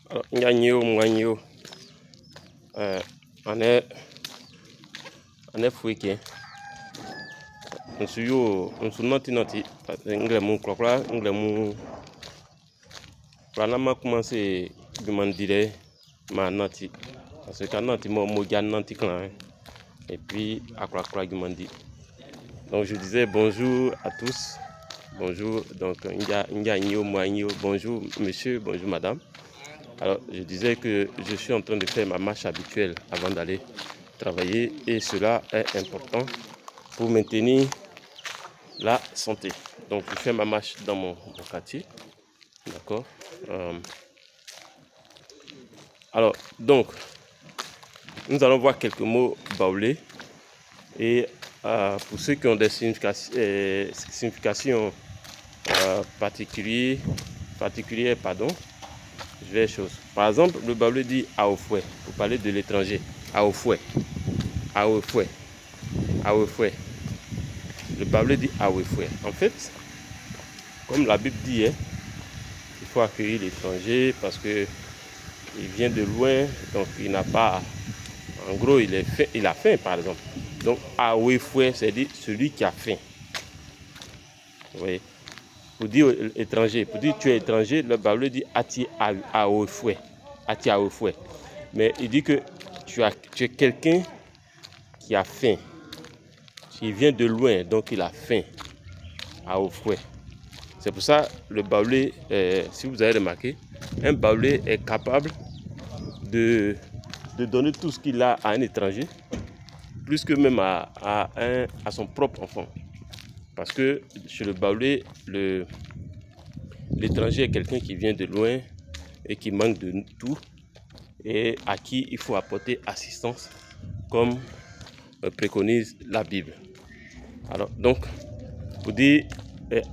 Alors, Nganyo, Mwanyo, on est fouéqué. On suis noti, Nglemu, Klokla, Nglemu. Planama commencé à demander ma noti. Parce que noti, moi, noti clan. Et puis, à quoi demander. Donc, je disais bonjour à tous. Bonjour, donc, Nganyo, Mwanyo, bonjour monsieur, bonjour madame. Alors, je disais que je suis en train de faire ma marche habituelle avant d'aller travailler et cela est important pour maintenir la santé. Donc, je fais ma marche dans mon quartier. D'accord. Alors, donc, nous allons voir quelques mots baoulés et pour ceux qui ont des significations particulières, je vais chose. Par exemple, le baoulé dit aofoué, pour parler de l'étranger. Aofoué, aofoué, aofoué. Le baoulé dit aofoué. En fait, comme la Bible dit, il faut accueillir l'étranger parce que il vient de loin, donc il n'a pas. En gros, il a faim, par exemple. Donc, aofoué, c'est-à-dire celui qui a faim. Vous voyez? Pour dire étranger, pour dire tu es étranger, le baoulé dit ati aofoué. Ati aofoué. Mais il dit que tu es quelqu'un qui a faim. Il vient de loin, donc il a faim. Aofoué. C'est pour ça le baoulé, si vous avez remarqué, un baoulé est capable de donner tout ce qu'il a à un étranger, plus que même à son propre enfant. Parce que chez le baoulé, l'étranger est quelqu'un qui vient de loin et qui manque de tout et à qui il faut apporter assistance comme préconise la Bible. Alors donc, pour dire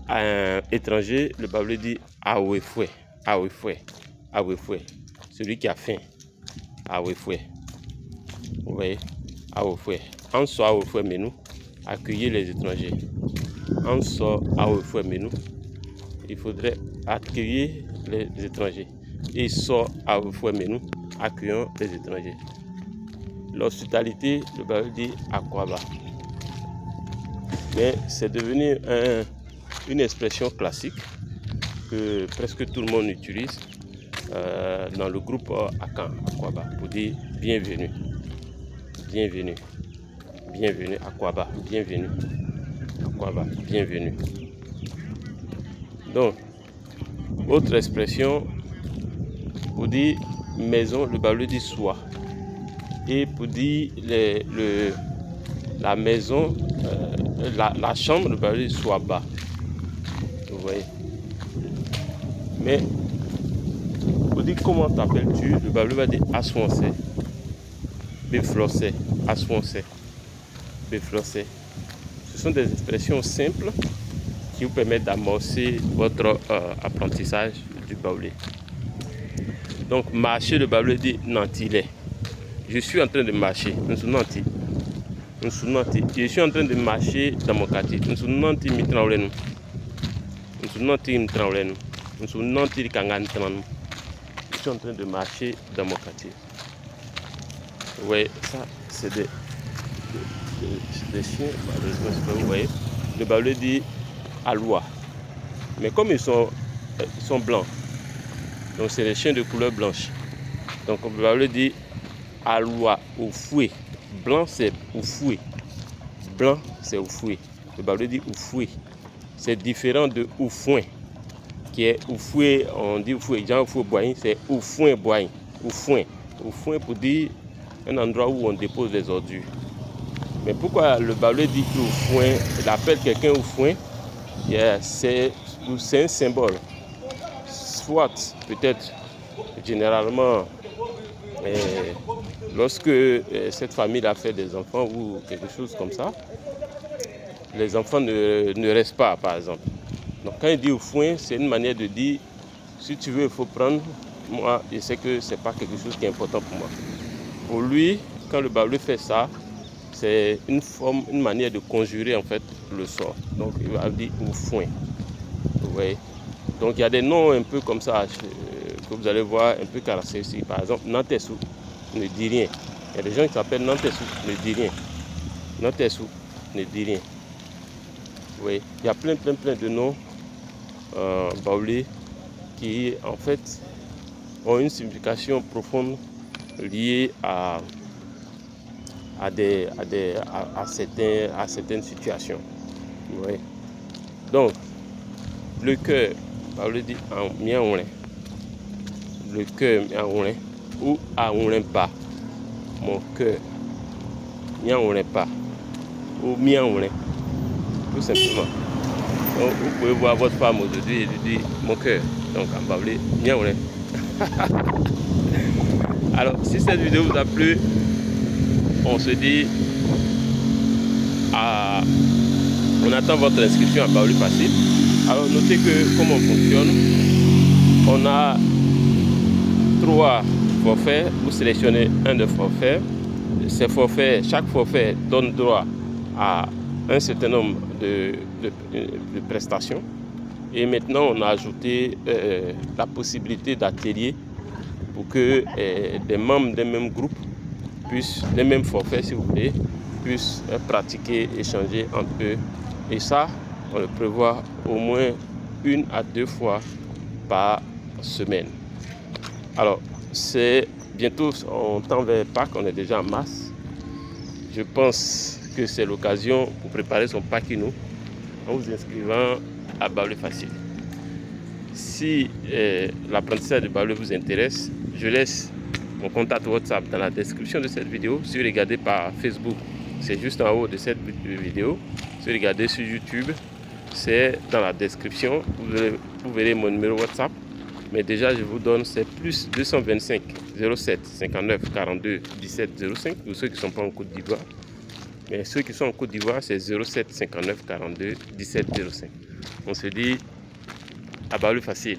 à un étranger, le baoulé dit aofoué, aofoué, aofoué, celui qui a faim, aofoué. Vous voyez, aofoué. En soi, aofoué, mais nous, accueillir les étrangers. En soi, aofoué, mais nous, il faudrait accueillir les étrangers. Et sort aofoué, mais nous, accueillons les étrangers. L'hospitalité, le baoulé dit akwaba. Mais c'est devenu une expression classique que presque tout le monde utilise dans le groupe Akan, Akwaba, pour dire bienvenue, bienvenue, bienvenue, Akwaba, bienvenue, Akwaba, bienvenue. Donc, autre expression pour dire maison, le baoulé dit soi. Et pour dire la maison, la chambre, le baoulé dit soit bas. Vous voyez. Mais pour dire comment t'appelles-tu, le baoulé va dire asfoncé, béflossé, asfoncé, béflossé. Ce sont des expressions simples qui vous permettent d'amorcer votre apprentissage du baoulé. Donc marcher, le baoulé dit nantilé. Je suis en train de marcher, je suis en train de marcher dans mon quartier. Je suis en train de marcher dans mon quartier. Oui, ça c'est des chiens, malheureusement, vous voyez. Le baoulé dit aloua. Mais comme ils sont blancs, donc c'est des chiens de couleur blanche. Donc le baoulé dit aloua ou fouet. Blanc c'est ou fouet. Blanc c'est ou fouet. Le baoulé dit ou fouet. C'est différent de ou foin. Qui est ou fouet, on dit ou fouet. Genre ou fouet boyen, c'est ou foin boyen. Ou foin. Ou foin pour dire un endroit où on dépose les ordures. Mais pourquoi le baoulé dit ou foin, il appelle quelqu'un ou foin? C'est un symbole. Soit peut-être généralement lorsque cette famille a fait des enfants ou quelque chose comme ça, les enfants ne restent pas, par exemple. Donc quand il dit au foin, c'est une manière de dire, si tu veux, il faut prendre. Moi, je sais que ce n'est pas quelque chose qui est important pour moi. Pour lui, quand le baoulé fait ça, c'est une manière de conjurer en fait le sort. Donc il va dire au foin. Vous voyez. Donc il y a des noms un peu comme ça que vous allez voir un peu caractéristique. Par exemple, Nantessou ne dit rien. Il y a des gens qui s'appellent Nantessou, ne dit rien. Nantessou ne dit rien. Oui, il y a plein de noms baoulés qui en fait ont une signification profonde liée à certaines situations. Oui. Donc, le cœur, baoulé dit en miaouin. Le cœur miaouin ou aouin pas. Mon cœur miaouin pas ou miaouin. Tout simplement. Donc, vous pouvez voir votre femme aujourd'hui et lui dire mon cœur. Donc en baoulé, miaouin. Alors, si cette vidéo vous a plu, on se dit on attend votre inscription à Baoulé Facile. Alors, notez que comment on fonctionne, on a 3 forfaits. Vous sélectionnez un de forfaits. Ces forfaits, chaque forfait donne droit à un certain nombre de prestations. Et maintenant, on a ajouté la possibilité d'ateliers pour que des membres d'un même groupe puissent, des mêmes forfaits si vous voulez, puissent pratiquer, échanger entre eux. Et ça, on le prévoit au moins 1 à 2 fois par semaine. Alors, c'est bientôt, on tend vers Pâques, on est déjà en mars. Je pense que c'est l'occasion pour préparer son Pâquino en vous inscrivant à Baoulé Facile. Si l'apprentissage de Baoulé vous intéresse, je laisse mon contact WhatsApp dans la description de cette vidéo. Si vous regardez par Facebook, c'est juste en haut de cette vidéo. Si vous regardez sur YouTube, c'est dans la description. Vous verrez mon numéro WhatsApp. Mais déjà, je vous donne, c'est plus 225 07 59 42 17 05 pour ceux qui ne sont pas en Côte d'Ivoire. Mais ceux qui sont en Côte d'Ivoire, c'est 07 59 42 17 05. On se dit à Baoulé Facile.